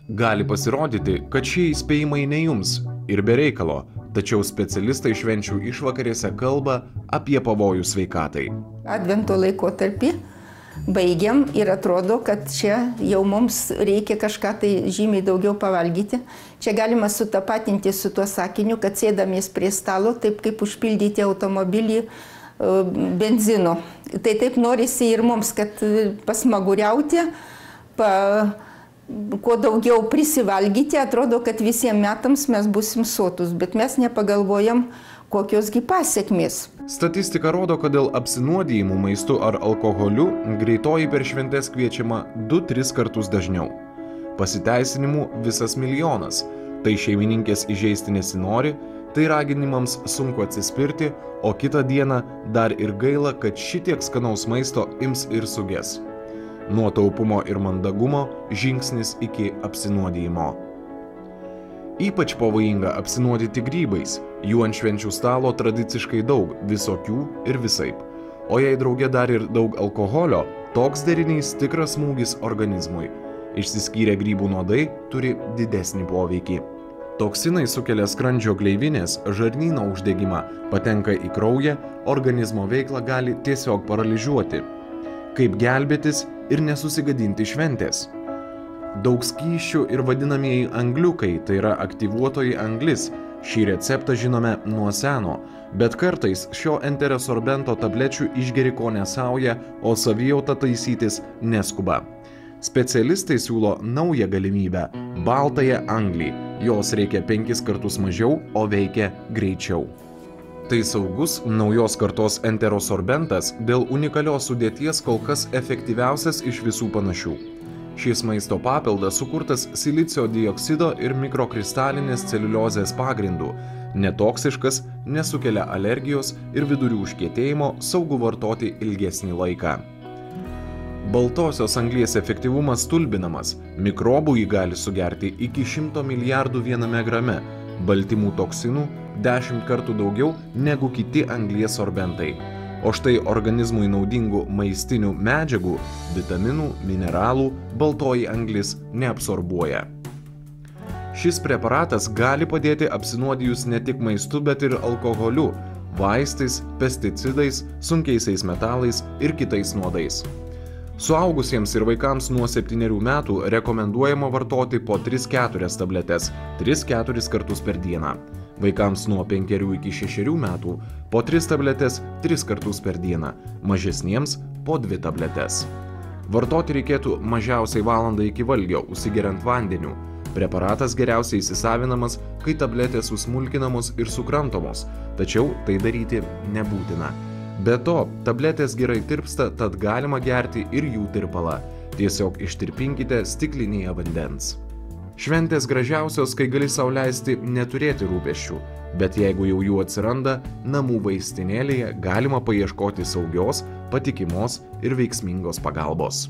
Gali pasirodyti, kad šie įspėjimai ne jums ir be reikalo, tačiau specialistai švenčių išvakarėse kalba apie pavojų sveikatai. Advento laikotarpį baigiam ir atrodo, kad čia jau mums reikia kažką tai žymiai daugiau pavalgyti. Čia galima sutapatinti su tuo sakiniu, kad sėdamies prie stalo, taip kaip užpildyti automobilį benzino. Tai taip norisi ir mums, kad pasmaguriauti, kuo daugiau prisivalgyti, atrodo, kad visiems metams mes būsim sotus, bet mes nepagalvojam, kokiosgi pasiekmės. Statistika rodo, kad dėl apsinuodijimų maistu ar alkoholiu greitoji per šventes kviečiama 2-3 kartus dažniau. Pasiteisinimų visas milijonas. Tai šeimininkės įžeisti nesinori, tai raginimams sunku atsispirti, o kitą dieną dar ir gaila, kad šitiek skanaus maisto ims ir suges. Nuo taupumo ir mandagumo žingsnis iki apsinuodijimo. Ypač pavojinga apsinuodyti grybais. Jų ant švenčių stalo tradiciškai daug, visokių ir visaip. O jei drauge dar ir daug alkoholio, toks derinys tikras smūgis organizmui. Išsiskyrę grybų nuodai turi didesnį poveikį. Toksinai sukelia skrandžio gleivinės, žarnyno uždegimą, patenka į kraują, organizmo veiklą gali tiesiog paralyžiuoti. Kaip gelbėtis ir nesusigadinti šventės? Daug skysčių ir vadinamieji angliukai, tai yra aktyvuotoji anglis. Šį receptą žinome nuo seno, bet kartais šio enterosorbento tablečių išgeri ko nesauja, o savijautą taisytis neskuba. Specialistai siūlo naują galimybę – baltąją anglį. Jos reikia 5 kartus mažiau, o veikia greičiau. Tai saugus naujos kartos enterosorbentas dėl unikalios sudėties kol kas efektyviausias iš visų panašių. Šis maisto papildas sukurtas silicio dioksido ir mikrokristalinės celiuliozės pagrindų, netoksiškas, nesukelia alergijos ir vidurių užkietėjimo, saugu vartoti ilgesnį laiką. Baltosios anglies efektyvumas stulbinamas, mikrobų jį gali sugerti iki 100 milijardų viename grame, baltymų toksinų 10 kartų daugiau negu kiti anglies sorbentai. O štai organizmui naudingų maistinių medžiagų, vitaminų, mineralų, baltoji anglis neabsorbuoja. Šis preparatas gali padėti apsinuodijus ne tik maistu, bet ir alkoholiu, vaistais, pesticidais, sunkiaisiais metalais ir kitais nuodais. Suaugusiems ir vaikams nuo 7 metų rekomenduojama vartoti po 3-4 tabletes, 3-4 kartus per dieną. Vaikams nuo 5 iki 6 metų po 3 tabletes 3 kartus per dieną, mažesniems po 2 tabletes. Vartoti reikėtų mažiausiai valandą iki valgio, užsigeriant vandeniu. Preparatas geriausiai įsisavinamas, kai tabletės susmulkinamos ir sukramtomos, tačiau tai daryti nebūtina. Be to, tabletės gerai tirpsta, tad galima gerti ir jų tirpalą. Tiesiog ištirpinkite stiklinėje vandens. Šventės gražiausios, kai gali sau leisti neturėti rūpesčių, bet jeigu jau jų atsiranda, namų vaistinėlėje galima paieškoti saugios, patikimos ir veiksmingos pagalbos.